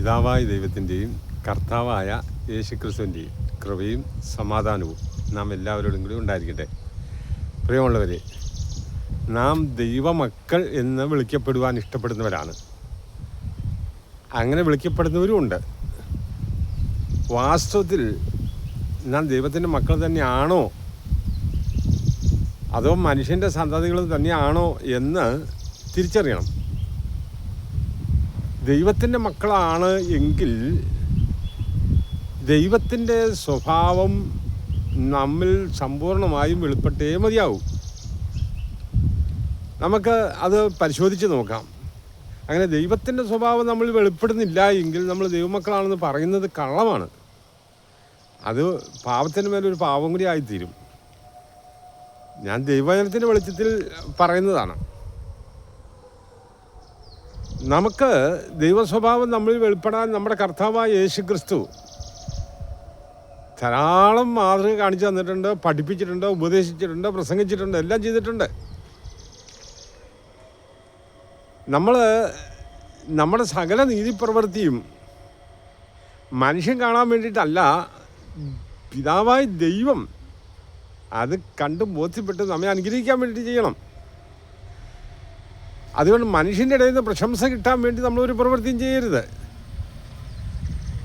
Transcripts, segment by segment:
പിതാവായ ദൈവത്തിൻ്റെയും കർത്താവായ യേശുക്രിസ്തുവിൻ്റെയും കൃപയും സമാധാനവും നാം എല്ലാവരോടും കൂടി ഉണ്ടായിരിക്കട്ടെ. പ്രിയമുള്ളവരെ, നാം ദൈവമക്കൾ എന്ന് വിളിക്കപ്പെടുവാൻ ഇഷ്ടപ്പെടുന്നവരാണ്. അങ്ങനെ വിളിക്കപ്പെടുന്നവരും ഉണ്ട്. വാസ്തവത്തിൽ നാം ദൈവത്തിൻ്റെ മക്കൾ തന്നെയാണോ അതോ മനുഷ്യൻ്റെ സന്തതികൾ തന്നെയാണോ എന്ന് തിരിച്ചറിയണം. ദൈവത്തിൻ്റെ മക്കളാണ് എങ്കിൽ ദൈവത്തിൻ്റെ സ്വഭാവം നമ്മിൽ സമ്പൂർണമായും വെളിപ്പെട്ടേ മതിയാവും. നമുക്ക് അത് പരിശോധിച്ച് നോക്കാം. അങ്ങനെ ദൈവത്തിൻ്റെ സ്വഭാവം നമ്മൾ വെളിപ്പെടുന്നില്ല എങ്കിൽ നമ്മൾ ദൈവമക്കളാണെന്ന് പറയുന്നത് കള്ളമാണ്. അത് പാപത്തിന് മേലൊരു പാപം കൂടി ആയിത്തീരും. ഞാൻ ദൈവവചനത്തിൻ്റെ വെളിച്ചത്തിൽ പറയുന്നതാണ്. നമുക്ക് ദൈവസ്വഭാവം നമ്മളിൽ വെളിപ്പെടാൻ നമ്മുടെ കർത്താവായ യേശുക്രിസ്തു ധാരാളം മാതൃക കാണിച്ചു തന്നിട്ടുണ്ട്, പഠിപ്പിച്ചിട്ടുണ്ട്, ഉപദേശിച്ചിട്ടുണ്ട്, പ്രസംഗിച്ചിട്ടുണ്ട്, എല്ലാം ചെയ്തിട്ടുണ്ട്. നമ്മുടെ സകല നീതിപ്രവൃത്തിയും മനുഷ്യൻ കാണാൻ വേണ്ടിയിട്ടല്ല, പിതാവായ ദൈവം അത് കണ്ട് ബോധ്യപ്പെട്ട് നമ്മെ അനുഗ്രഹിക്കാൻ വേണ്ടിയിട്ട് ചെയ്യണം. അതുകൊണ്ട് മനുഷ്യൻ്റെ ഇടയിൽ നിന്ന് പ്രശംസ കിട്ടാൻ വേണ്ടി നമ്മളൊരു പ്രവൃത്തിയും ചെയ്യരുത്.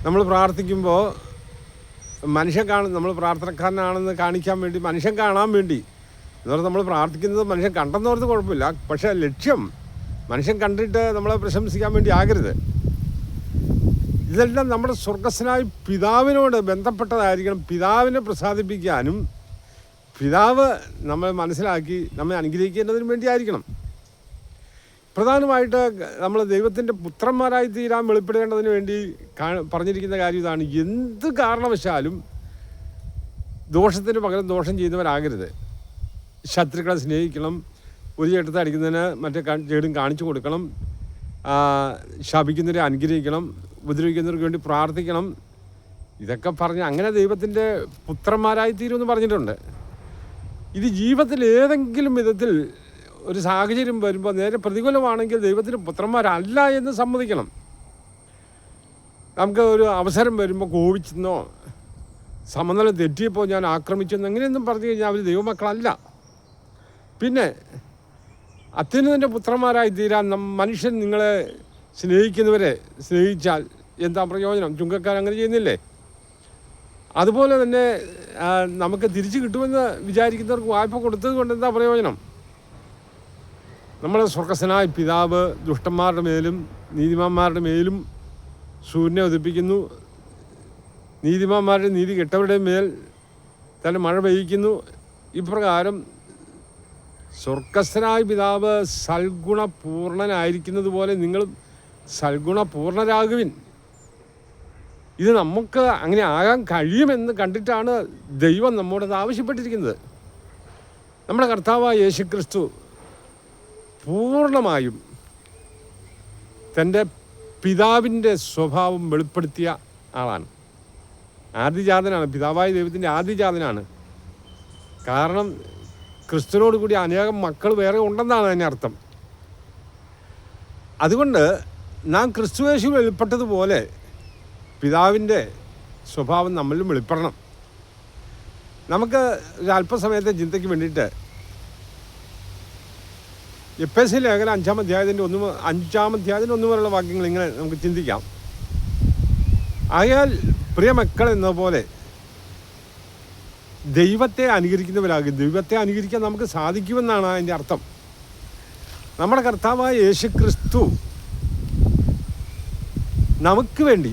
നമ്മൾ പ്രാർത്ഥിക്കുമ്പോൾ നമ്മൾ പ്രാർത്ഥനക്കാരനാണെന്ന് കാണിക്കാൻ വേണ്ടി, മനുഷ്യൻ കാണാൻ വേണ്ടി എന്ന് നമ്മൾ പ്രാർത്ഥിക്കുന്നത് മനുഷ്യൻ കണ്ടെന്നോർത്ത് കുഴപ്പമില്ല. പക്ഷേ ലക്ഷ്യം മനുഷ്യൻ കണ്ടിട്ട് നമ്മളെ പ്രശംസിക്കാൻ വേണ്ടി ആകരുത്. ഇതെല്ലാം നമ്മുടെ സ്വർഗസ്വനായ പിതാവിനോട് ബന്ധപ്പെട്ടതായിരിക്കണം. പിതാവിനെ പ്രസാദിപ്പിക്കാനും പിതാവ് നമ്മെ മനസ്സിലാക്കി നമ്മെ അനുഗ്രഹിക്കേണ്ടതിന് വേണ്ടിയായിരിക്കണം. പ്രധാനമായിട്ട് നമ്മൾ ദൈവത്തിൻ്റെ പുത്രന്മാരായി തീരാൻ വെളിപ്പെടേണ്ടതിന് വേണ്ടി പറഞ്ഞിരിക്കുന്ന കാര്യം ഇതാണ്: എന്ത് കാരണവശാലും ദോഷത്തിന് പകരം ദോഷം ചെയ്യുന്നവരാകരുത്. ശത്രുക്കളെ സ്നേഹിക്കണം, ഒരു ചേട്ടത്തെ അടിക്കുന്നതിന് മറ്റേ ചേടും കാണിച്ചു കൊടുക്കണം, ശപിക്കുന്നവരെ അനുഗ്രഹിക്കണം, ഉപദ്രവിക്കുന്നവർക്ക് വേണ്ടി പ്രാർത്ഥിക്കണം. ഇതൊക്കെ പറഞ്ഞ് അങ്ങനെ ദൈവത്തിൻ്റെ പുത്രന്മാരായി തീരുമെന്ന് പറഞ്ഞിട്ടുണ്ട്. ഇത് ജീവിതത്തിൽ ഏതെങ്കിലും വിധത്തിൽ ഒരു സാഹചര്യം വരുമ്പോൾ നേരെ പ്രതികൂലമാണെങ്കിൽ ദൈവത്തിൻ്റെ പുത്രന്മാരല്ല എന്ന് സമ്മതിക്കണം. നമുക്ക് ഒരു അവസരം വരുമ്പോൾ കോപിച്ചെന്നോ സമനില തെറ്റിയപ്പോൾ ഞാൻ ആക്രമിച്ചെന്നോ അങ്ങനെയൊന്നും പറഞ്ഞു കഴിഞ്ഞാൽ അവർ ദൈവമക്കളല്ല. പിന്നെ അത്യുന്നതൻ്റെ പുത്രന്മാരായി തീരാൻ മനുഷ്യൻ നിങ്ങളെ സ്നേഹിക്കുന്നവരെ സ്നേഹിച്ചാൽ എന്താ പ്രയോജനം? ചുങ്കക്കാരങ്ങനെ ചെയ്യുന്നില്ലേ? അതുപോലെ തന്നെ നമുക്ക് തിരിച്ചു കിട്ടുമെന്ന് വിചാരിക്കുന്നവർക്ക് വായ്പ കൊടുത്തത് കൊണ്ട് എന്താ പ്രയോജനം? നമ്മുടെ സ്വർഗസ്വനായ പിതാവ് ദുഷ്ടന്മാരുടെ മേലും നീതിമാന്മാരുടെ മേലും സൂര്യനെ ഉദിപ്പിക്കുന്നു, നീതിമാന്മാരുടെ നീതി കെട്ടവരുടെ മേൽ തന്നെ മഴ പെയ്യിക്കുന്നു. ഇപ്രകാരം സ്വർഗസ്വനായ പിതാവ് സൽഗുണപൂർണനായിരിക്കുന്നത് പോലെ നിങ്ങളും സൽഗുണപൂർണരാകുവിൻ. ഇത് നമുക്ക് അങ്ങനെ ആകാൻ കഴിയുമെന്ന് കണ്ടിട്ടാണ് ദൈവം നമ്മോടത് ആവശ്യപ്പെട്ടിരിക്കുന്നത്. നമ്മുടെ കർത്താവായ യേശുക്രിസ്തു പൂർണ്ണമായും തൻ്റെ പിതാവിൻ്റെ സ്വഭാവം വെളിപ്പെടുത്തിയ ആളാണ്. ആദിജാതനാണ്, പിതാവായ ദൈവത്തിൻ്റെ ആദിജാതനാണ്. കാരണം ക്രിസ്തുവിനോട് കൂടി അനേകം മക്കൾ വേറെ ഉണ്ടെന്നാണ് അതിൻ്റെ അർത്ഥം. അതുകൊണ്ട് നാം ക്രിസ്തുയേശു വെളിപ്പെട്ടതുപോലെ പിതാവിൻ്റെ സ്വഭാവം നമ്മളിലും വെളിപ്പെടണം. നമുക്ക് ഒരു അല്പസമയത്തെ ചിന്തയ്ക്ക് വേണ്ടിയിട്ട് എഫേസ്യ ലേഖനം 5-ാം അധ്യായത്തിൻ്റെ 1 വരെയുള്ള വാക്യങ്ങൾ ഇങ്ങനെ നമുക്ക് ചിന്തിക്കാം. ആയാൽ പ്രിയമക്കൾ എന്ന പോലെ ദൈവത്തെ അനുകരിക്കുന്നവരാകും. ദൈവത്തെ അനുകരിക്കാൻ നമുക്ക് സാധിക്കുമെന്നാണ് അതിൻ്റെ അർത്ഥം. നമ്മുടെ കർത്താവായ യേശുക്രിസ്തു നമുക്ക് വേണ്ടി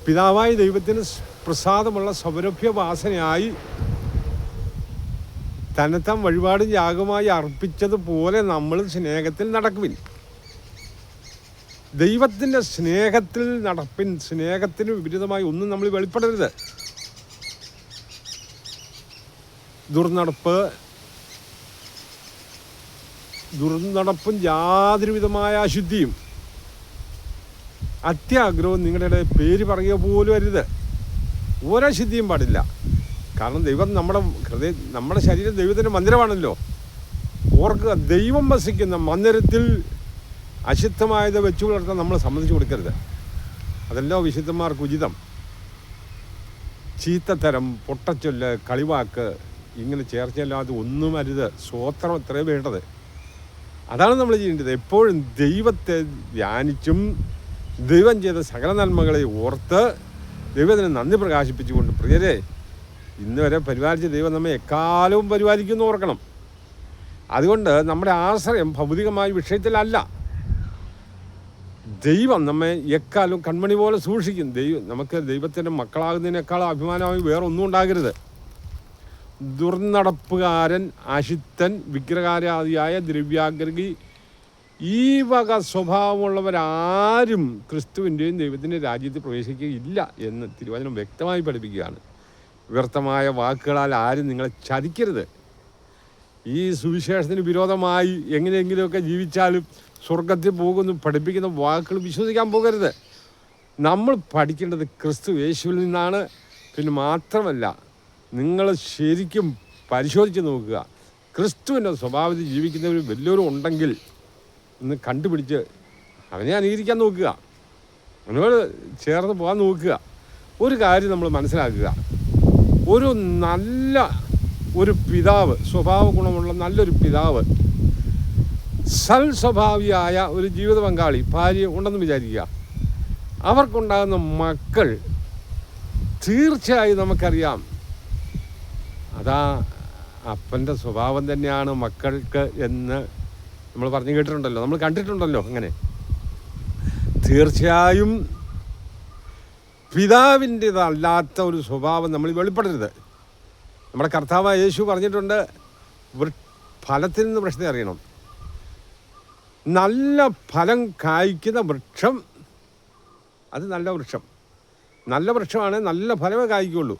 പിതാവായ ദൈവത്തിന് പ്രസാദമുള്ള സൗരഭ്യവാസനയായി തന്നെത്താൻ വഴിപാടും യാഗമായി അർപ്പിച്ചതുപോലെ നമ്മൾ സ്നേഹത്തിൽ നടക്കുവിൻ. ദൈവത്തിൻ്റെ സ്നേഹത്തിൽ നടപ്പിൻ. സ്നേഹത്തിന് വിപരീതമായി ഒന്നും നമ്മൾ വെളിപ്പെടരുത്. ദുർനടപ്പും യാതൊരു വിധമായ അശുദ്ധിയും അത്യാഗ്രഹവും നിങ്ങളുടെ പേര് പറയുക പോലും അരുത്. ഒരശുദ്ധിയും പാടില്ല. കാരണം ദൈവം നമ്മുടെ ശരീരം ദൈവത്തിൻ്റെ മന്ദിരമാണല്ലോ. ഓർക്കുക, ദൈവം വസിക്കുന്ന മന്ദിരത്തിൽ അശുദ്ധമായത് വെച്ചു പുലർത്താൻ നമ്മൾ സമ്മതിച്ചു കൊടുക്കരുത്. അതല്ലോ വിശുദ്ധന്മാർക്ക് ഉചിതം. ചീത്തത്തരം, പൊട്ടച്ചൊല്ല്, കളിവാക്ക്, ഇങ്ങനെ ചേർച്ചയില്ലാതെ ഒന്നും അരുത്. സ്വോത്രം അത്രയും വേണ്ടത്. അതാണ് നമ്മൾ ചെയ്യേണ്ടത്. എപ്പോഴും ദൈവത്തെ ധ്യാനിച്ചും ദൈവം ചെയ്ത സകല നന്മകളെ ഓർത്ത് ദൈവത്തിന് നന്ദി പ്രകാശിപ്പിച്ചുകൊണ്ട്, പ്രിയരെ, ഇന്ന് വരെ പരിപാലിച്ച ദൈവം നമ്മെ എക്കാലവും പരിപാലിക്കുമെന്ന് ഓർക്കണം. അതുകൊണ്ട് നമ്മുടെ ആശ്രയം ഭൗതികമായ വിഷയത്തിലല്ല. ദൈവം നമ്മെ എക്കാലവും കൺമണി പോലെ സൂക്ഷിക്കും. നമുക്ക് ദൈവത്തിൻ്റെ മക്കളാകുന്നതിനേക്കാൾ അഭിമാനമായി വേറെ ഒന്നും ഉണ്ടാകരുത്. ദുർനടപ്പുകാരൻ, അശുദ്ധൻ, വിഗ്രഹാരാധിയായ, ദ്രവ്യാഗ്രഹി, ഈ വക സ്വഭാവമുള്ളവരാരും ക്രിസ്തുവിൻ്റെയും ദൈവത്തിൻ്റെ രാജ്യത്തിൽ പ്രവേശിക്കുകയില്ല എന്ന് തിരുവചനം വ്യക്തമായി പഠിപ്പിക്കുകയാണ്. വ്യർത്ഥമായ വാക്കുകളാൽ ആരും നിങ്ങളെ ചതിക്കരുത്. ഈ സുവിശേഷത്തിന് വിരോധമായി എങ്ങനെയെങ്കിലുമൊക്കെ ജീവിച്ചാലും സ്വർഗത്തിൽ പോകുന്നു പഠിപ്പിക്കുന്ന വാക്കുകൾ വിശ്വസിക്കാൻ പോകരുത്. നമ്മൾ പഠിക്കേണ്ടത് ക്രിസ്തു യേശുവിൽ നിന്നാണ്. പിന്നെ മാത്രമല്ല, നിങ്ങൾ ശരിക്കും പരിശോധിച്ച് നോക്കുക. ക്രിസ്തുവിൻ്റെ സ്വഭാവത്തിൽ ജീവിക്കുന്നവർ വലിയവരും ഉണ്ടെങ്കിൽ ഒന്ന് കണ്ടുപിടിച്ച് അവനെ അനുകരിക്കാൻ നോക്കുക, അവനോട് ചേർന്ന് പോകാൻ നോക്കുക. ഒരു കാര്യം നമ്മൾ മനസ്സിലാക്കുക, ഒരു നല്ല ഒരു പിതാവ്, സ്വഭാവ ഗുണമുള്ള നല്ലൊരു പിതാവ്, സ്വഭാവിയായ ഒരു ജീവിത പങ്കാളി, ഭാര്യ ഉണ്ടെന്ന് വിചാരിക്കുക. അവർക്കുണ്ടാകുന്ന മക്കൾ തീർച്ചയായും നമുക്കറിയാം അതാ അപ്പൻ്റെ സ്വഭാവം തന്നെയാണ് മക്കൾക്ക് എന്ന് നമ്മൾ പറഞ്ഞു കേട്ടിട്ടുണ്ടല്ലോ, നമ്മൾ കണ്ടിട്ടുണ്ടല്ലോ. അങ്ങനെ തീർച്ചയായും പിതാവിൻ്റെതല്ലാത്ത ഒരു സ്വഭാവം നമ്മൾ വെളിപ്പെടരുത്. നമ്മുടെ കർത്താവായ യേശു പറഞ്ഞിട്ടുണ്ട്, ഫലത്തിൽ നിന്ന് പ്രശ്നം അറിയണം. നല്ല ഫലം കായ്ക്കുന്ന വൃക്ഷം അത് നല്ല വൃക്ഷം. നല്ല വൃക്ഷമാണ്, നല്ല ഫലമേ കായ്ക്കുള്ളൂ.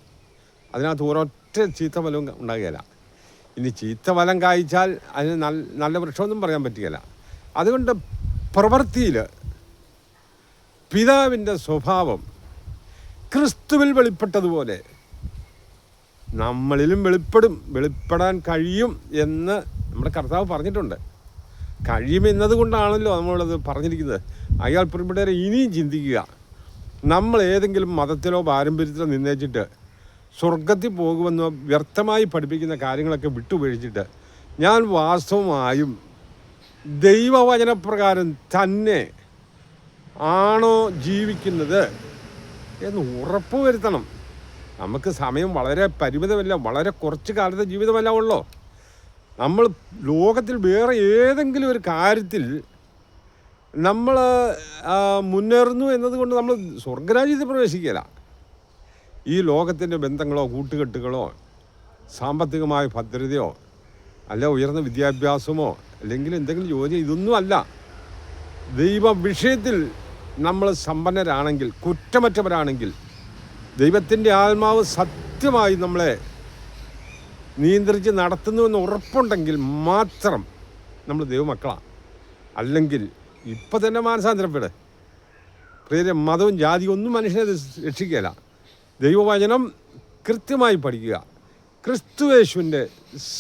അതിനകത്ത് ഒരൊറ്റ ചീത്ത ഫലവും ഉണ്ടാകുകയില്ല. ഇനി ചീത്ത ഫലം കായ്ച്ചാൽ അതിന് നല്ല വൃക്ഷമൊന്നും പറയാൻ പറ്റുകയില്ല. അതുകൊണ്ട് പ്രവൃത്തിയിൽ പിതാവിൻ്റെ സ്വഭാവം ക്രിസ്തുവിൽ വെളിപ്പെട്ടതുപോലെ നമ്മളിലും വെളിപ്പെടാൻ കഴിയും എന്ന് നമ്മുടെ കർത്താവ് പറഞ്ഞിട്ടുണ്ട്. കഴിയുമെന്നത് കൊണ്ടാണല്ലോ നമ്മളത് പറഞ്ഞിരിക്കുന്നത്. അയാൾ പ്രിയപ്പെട്ടവരെ, ഇനിയും ചിന്തിക്കുക. നമ്മൾ ഏതെങ്കിലും മതത്തിലോ പാരമ്പര്യത്തിലോ നിന്നേച്ചിട്ട് സ്വർഗത്തിൽ പോകുമെന്നോ വ്യർത്ഥമായി പഠിപ്പിക്കുന്ന കാര്യങ്ങളൊക്കെ വിട്ടുപേക്ഷിച്ചിട്ട് ഞാൻ വാസ്തവമായും ദൈവവചനപ്രകാരം തന്നെ ആണോ ജീവിക്കുന്നത് എന്ന് ഉറപ്പുവരുത്തണം. നമുക്ക് സമയം വളരെ പരിമിതമല്ല, വളരെ കുറച്ച് കാലത്തെ ജീവിതമല്ല ഉള്ളൂ. നമ്മൾ ലോകത്തിൽ വേറെ ഏതെങ്കിലും ഒരു കാര്യത്തിൽ നമ്മൾ മുന്നേറുന്നു എന്നതുകൊണ്ട് നമ്മൾ സ്വർഗരാജ്യത്തിൽ പ്രവേശിക്കില്ല. ഈ ലോകത്തിൻ്റെ ബന്ധങ്ങളോ കൂട്ടുകെട്ടുകളോ സാമ്പത്തികമായ ഭദ്രതയോ അല്ല ഉയർന്ന വിദ്യാഭ്യാസമോ അല്ലെങ്കിൽ എന്തെങ്കിലും ജോലി, ഇതൊന്നും അല്ല. ദൈവ വിഷയത്തിൽ നമ്മൾ സമ്പന്നരാണെങ്കിൽ, കുറ്റമറ്റവരാണെങ്കിൽ, ദൈവത്തിൻ്റെ ആത്മാവ് സത്യമായി നമ്മളെ നിയന്ത്രിച്ച് നടത്തുന്നുവെന്ന് ഉറപ്പുണ്ടെങ്കിൽ മാത്രം നമ്മൾ ദൈവമക്കളാണ്. അല്ലെങ്കിൽ ഇപ്പം തന്നെ മാനസാന്തരപ്പെട്. പ്രിയരെ, മതവും ജാതിയും ഒന്നും മനുഷ്യനെ രക്ഷിക്കുകയില്ല. ദൈവവചനം കൃത്യമായി പഠിക്കുക. ക്രിസ്തുയേശുവിൻ്റെ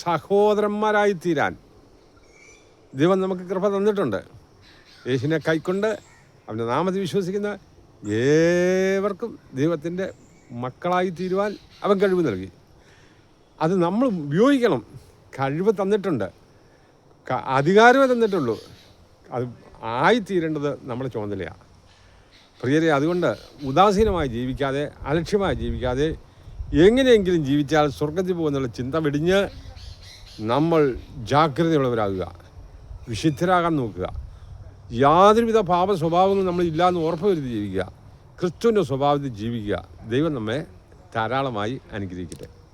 സഹോദരന്മാരായി തീരാൻ ദൈവം നമുക്ക് കൃപ തന്നിട്ടുണ്ട്. യേശുവിനെ കൈക്കൊണ്ട് അവൻ്റെ നാമത്തിൽ വിശ്വസിക്കുന്ന ഏവർക്കും ദൈവത്തിൻ്റെ മക്കളായി തീരുവാൻ അവൻ കഴിവ് നൽകി. അത് നമ്മൾ ഉപയോഗിക്കണം. കഴിവ് തന്നിട്ടുണ്ട്, അധികാരമേ തന്നിട്ടുള്ളൂ. അത് ആയിത്തീരേണ്ടത് നമ്മുടെ ചുമതലയാണ്. പ്രിയരെ, അതുകൊണ്ട് ഉദാസീനമായി ജീവിക്കാതെ, അലക്ഷ്യമായി ജീവിക്കാതെ, എങ്ങനെയെങ്കിലും ജീവിച്ചാൽ സ്വർഗത്തിൽ പോകുന്നുള്ള ചിന്ത വെടിഞ്ഞ് നമ്മൾ ജാഗ്രതയുള്ളവരാകുക, വിശുദ്ധരാകാൻ നോക്കുക. യാതൊരുവിധ പാപ സ്വഭാവങ്ങളും നമ്മളില്ലാന്ന് ഉറപ്പ് വരുത്തി ജീവിക്കുക. ക്രിസ്തുവിൻ്റെ സ്വഭാവത്തിൽ ജീവിക്കുക. ദൈവം നമ്മെ ധാരാളമായി അനുഗ്രഹിക്കട്ടെ.